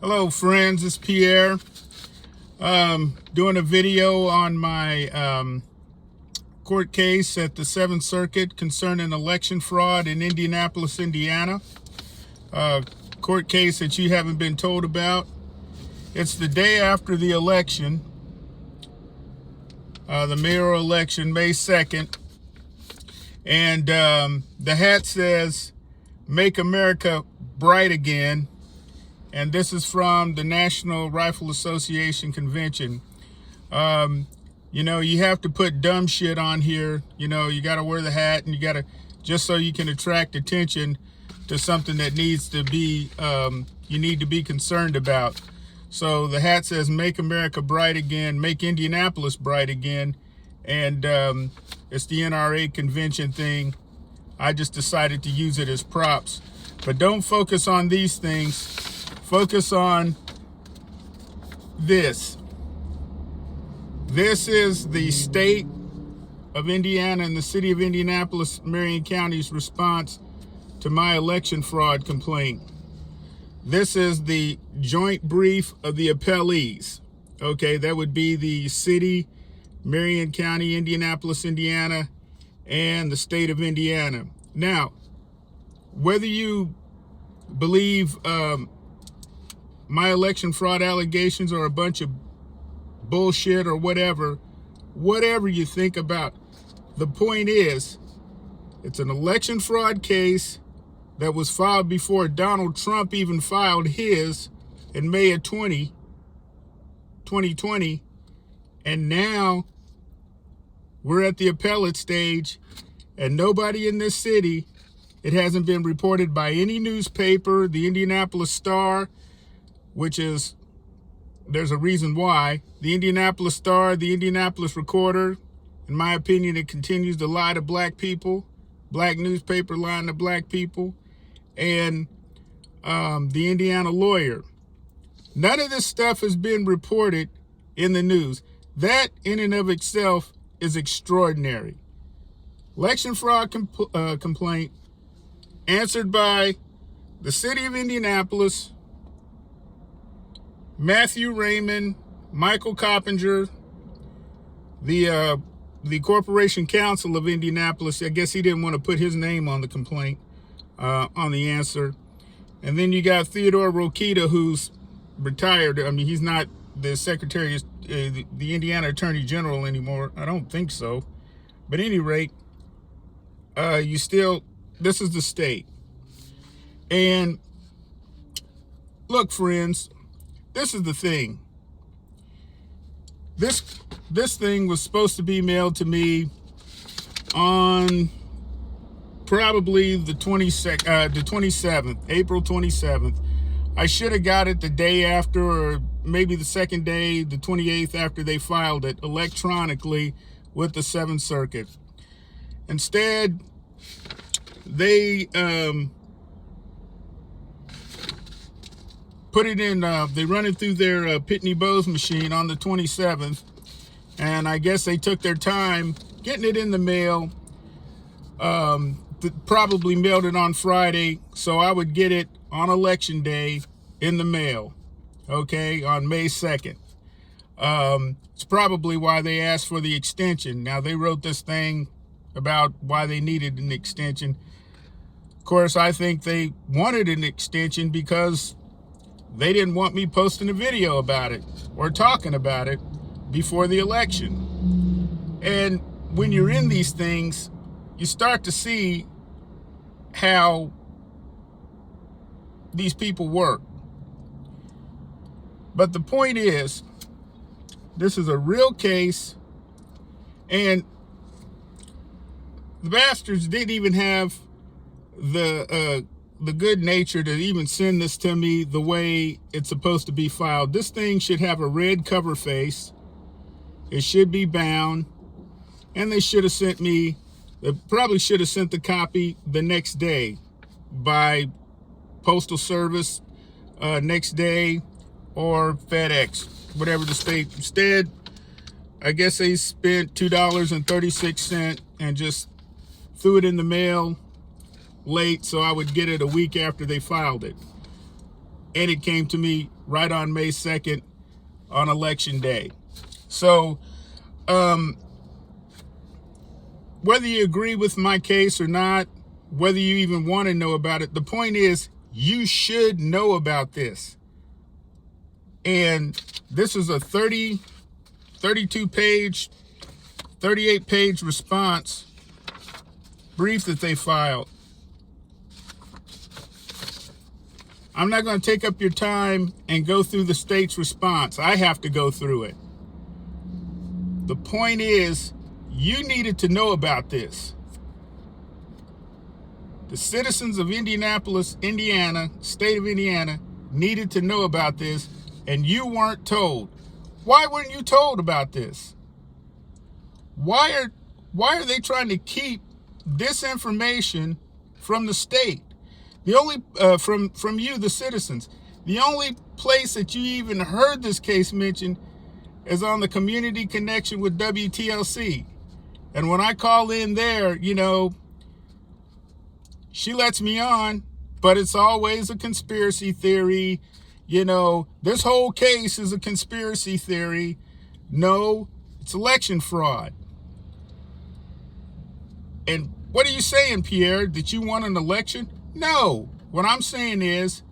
Hello friends, it's Pierre. Doing a video on my court case at the 7th Circuit concerning election fraud in Indianapolis, Indiana. Court case that you haven't been told about. It's the day after the election, the mayoral election, May 2nd. And the hat says, "Make America Bright Again." And this is from the National Rifle Association convention. You have to put dumb shit on here. You got to wear the hat, and you got to, just so you can attract attention to something that needs to be, you need to be concerned about. So the hat says, "Make America Bright Again, make Indianapolis bright again." And it's the NRA convention thing. I just decided to use it as props. But don't focus on these things. Focus on this. This is the state of Indiana and the city of Indianapolis, Marion County's response to my election fraud complaint. This is the joint brief of the appellees. Okay, that would be the city, Marion County, Indianapolis, Indiana, and the state of Indiana. Now, whether you believe my election fraud allegations are a bunch of bullshit or whatever you think about, the point is, it's an election fraud case that was filed before Donald Trump even filed his in May of 2020. And now we're at the appellate stage, and nobody in this city, it hasn't been reported by any newspaper, the Indianapolis Star, which is, there's a reason why. The Indianapolis Star, the Indianapolis Recorder, in my opinion, it continues to lie to black people. Black newspaper lying to black people. And the Indiana Lawyer. None of this stuff has been reported in the news. That in and of itself is extraordinary. Election fraud complaint answered by the city of Indianapolis, Matthew Raymond, Michael Coppinger, the Corporation Council of Indianapolis. I guess he didn't want to put his name on the complaint, on the answer. And then you got Theodore Rokita, who's retired. I mean, he's not the Secretary, the Indiana Attorney General anymore. I don't think so. But at any rate, this is the state. And look, friends, this is the thing. This thing was supposed to be mailed to me on probably the 27th, April 27th. I should have got it the day after, or maybe the second day, the 28th, after they filed it electronically with the 7th Circuit. Instead, they put it in, they run it through their Pitney Bowes machine on the 27th. And I guess they took their time getting it in the mail. Probably mailed it on Friday, so I would get it on election day in the mail, okay, on May 2nd. It's probably why they asked for the extension. Now, they wrote this thing about why they needed an extension. Of course, I think they wanted an extension because they didn't want me posting a video about it or talking about it before the election. And when you're in these things, you start to see how these people work. But the point is, this is a real case, and the bastards didn't even have the good nature to even send this to me the way it's supposed to be filed. This thing should have a red cover face. It should be bound, and they should have sent me, they probably should have sent the copy the next day by Postal Service next day, or FedEx, whatever the state. Instead, I guess they spent $2.36 and just threw it in the mail late so I would get it a week after they filed it. And it came to me right on May 2nd on Election Day. So whether you agree with my case or not, whether you even want to know about it, the point is you should know about this. And this is a 32-page, 38-page response brief that they filed. I'm not going to take up your time and go through the state's response. I have to go through it. The point is, you needed to know about this. The citizens of Indianapolis, Indiana, state of Indiana, needed to know about this, and you weren't told. Why weren't you told about this? Why are they trying to keep this information from the state? The only from you, the citizens. The only place that you even heard this case mentioned is on the community connection with WTLC. And when I call in there, you know, she lets me on, but it's always a conspiracy theory. You know, this whole case is a conspiracy theory. No, it's election fraud. And what are you saying, Pierre? That you want an election? No. What I'm saying is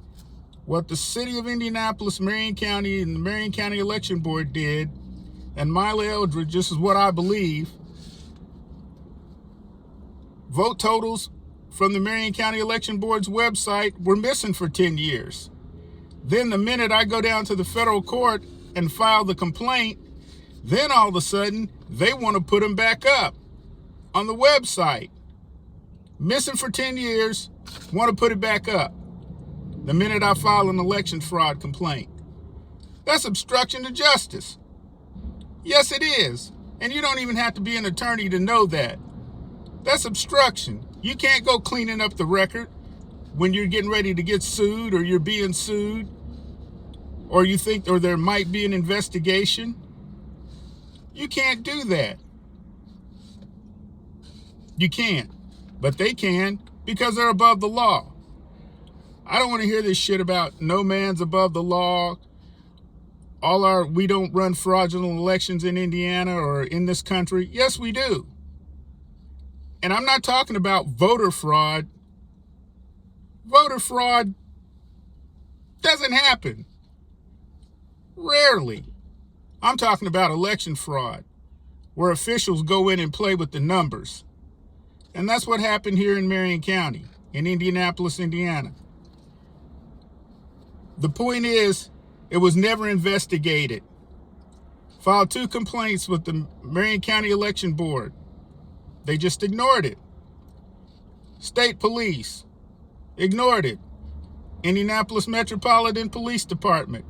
what the city of Indianapolis, Marion County, and the Marion County Election Board did, and Mila Eldridge, this is what I believe. Vote totals from the Marion County Election Board's website were missing for 10 years. Then the minute I go down to the federal court and file the complaint, then all of a sudden they want to put them back up on the website. Missing for 10 years, want to put it back up the minute I file an election fraud complaint. That's obstruction of justice. Yes, it is. And you don't even have to be an attorney to know that. That's obstruction. You can't go cleaning up the record when you're getting ready to get sued or you're being sued or you think or there might be an investigation. You can't do that. You can't. But they can because they're above the law. I don't want to hear this shit about no man's above the law. We don't run fraudulent elections in Indiana or in this country. Yes, we do. And I'm not talking about voter fraud. Voter fraud doesn't happen. Rarely. I'm talking about election fraud, where officials go in and play with the numbers. And that's what happened here in Marion County, in Indianapolis, Indiana. The point is, it was never investigated. Filed 2 complaints with the Marion County Election Board. They just ignored it. State police ignored it. Indianapolis Metropolitan Police Department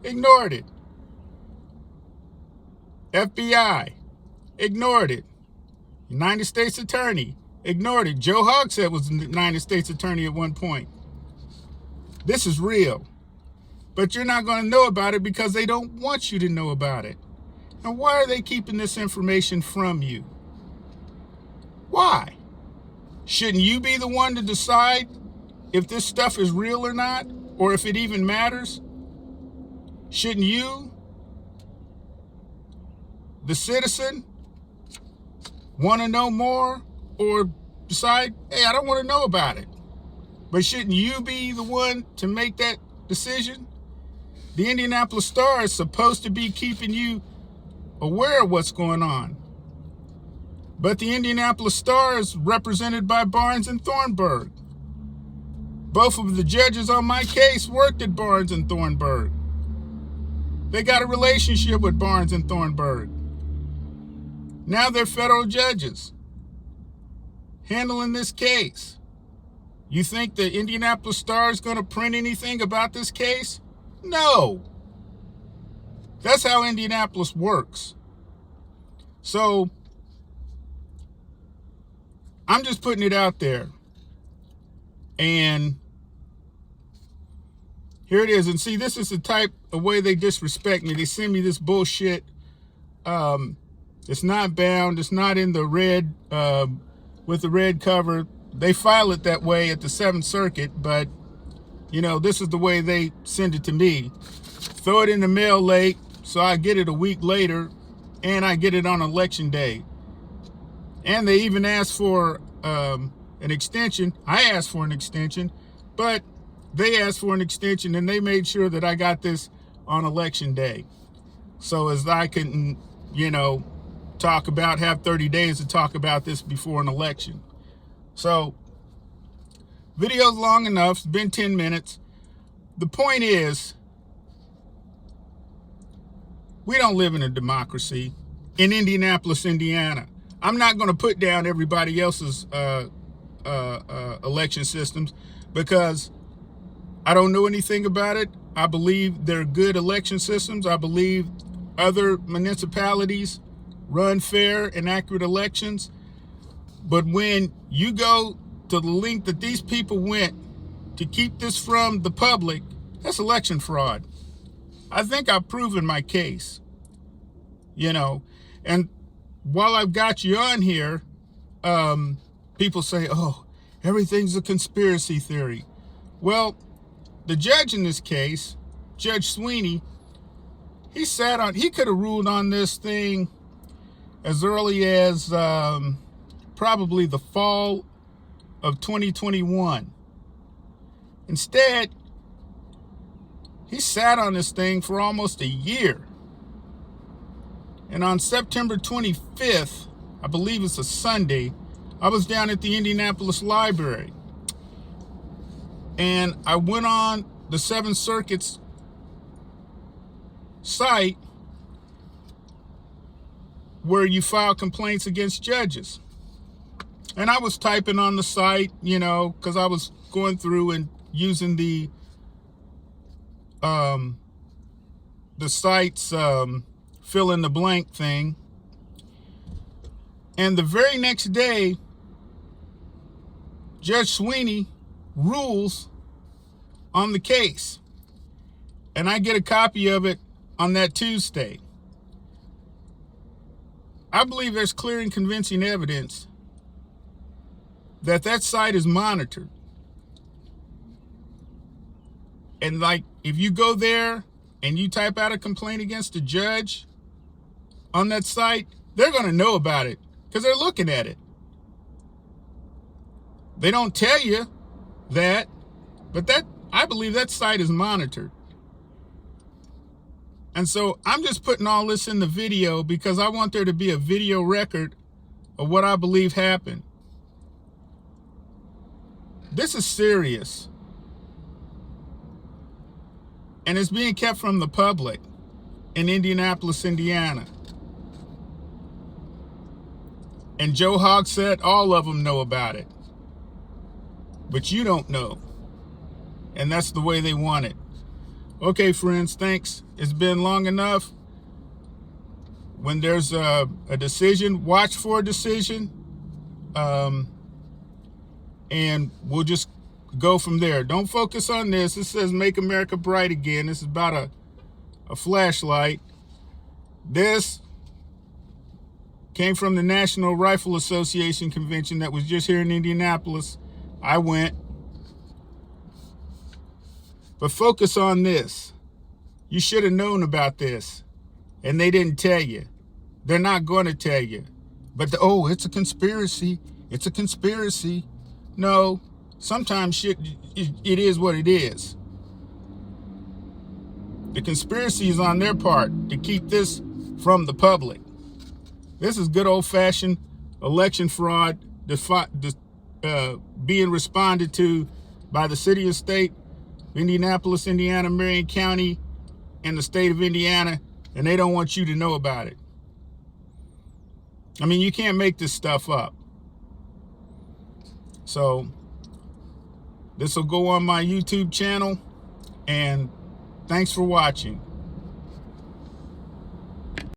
ignored it. FBI ignored it. United States Attorney ignored it. Joe Hogshead was the United States Attorney at one point. This is real. But you're not going to know about it because they don't want you to know about it. And why are they keeping this information from you? Why? Shouldn't you be the one to decide if this stuff is real or not, or if it even matters? Shouldn't you, the citizen, want to know more or decide, hey, I don't want to know about it? But shouldn't you be the one to make that decision? The Indianapolis Star is supposed to be keeping you aware of what's going on. But the Indianapolis Star is represented by Barnes and Thornburg. Both of the judges on my case worked at Barnes and Thornburg. They got a relationship with Barnes and Thornburg. Now they're federal judges handling this case. You think the Indianapolis Star is going to print anything about this case? No. That's how Indianapolis works. So I'm just putting it out there. And here it is. And see, this is the type of way they disrespect me. They send me this bullshit. It's not bound. It's not in the red, with the red cover. They file it that way at the 7th Circuit, but, you know, this is the way they send it to me. throw it in the mail late, so I get it a week later, and I get it on election day. And they even asked for an extension. I asked for an extension, but they asked for an extension, and they made sure that I got this on election day. So as I can, have 30 days to talk about this before an election. So, video's long enough. It's been 10 minutes. The point is, we don't live in a democracy in Indianapolis, Indiana. I'm not going to put down everybody else's election systems because I don't know anything about it. I believe they're good election systems. I believe other municipalities run fair and accurate elections. But when you go to the length that these people went to keep this from the public, that's election fraud. I think I've proven my case, and while I've got you on here, people say, oh, everything's a conspiracy theory. Well, the judge in this case, Judge Sweeney, he could have ruled on this thing as early as probably the fall of 2021. Instead, he sat on this thing for almost a year. And on September 25th, I believe it's a Sunday, I was down at the Indianapolis Library. And I went on the Seventh Circuit's site where you file complaints against judges. And I was typing on the site, because I was going through and using the site's fill in the blank thing. And the very next day, Judge Sweeney rules on the case. And I get a copy of it on that Tuesday. I believe there's clear and convincing evidence that site is monitored. And if you go there and you type out a complaint against a judge on that site, they're going to know about it because they're looking at it. They don't tell you that, but I believe that site is monitored. And so I'm just putting all this in the video because I want there to be a video record of what I believe happened. This is serious. And it's being kept from the public in Indianapolis, Indiana. And Joe Hogsett, all of them know about it. But you don't know. And that's the way they want it. Okay, friends, thanks. It's been long enough. When there's a decision, watch for a decision. And we'll just go from there. Don't focus on this. It says Make America Bright Again. This is about a flashlight. This came from the National Rifle Association convention that was just here in Indianapolis. I went. But focus on this. You should have known about this. And they didn't tell you. They're not going to tell you. But it's a conspiracy. It's a conspiracy. No, sometimes shit, it is what it is. The conspiracy is on their part to keep this from the public. This is good old-fashioned election fraud being responded to by the city and state, Indianapolis, Indiana, Marion County, and the state of Indiana, and they don't want you to know about it. I mean, you can't make this stuff up. So this will go on my YouTube channel, and thanks for watching.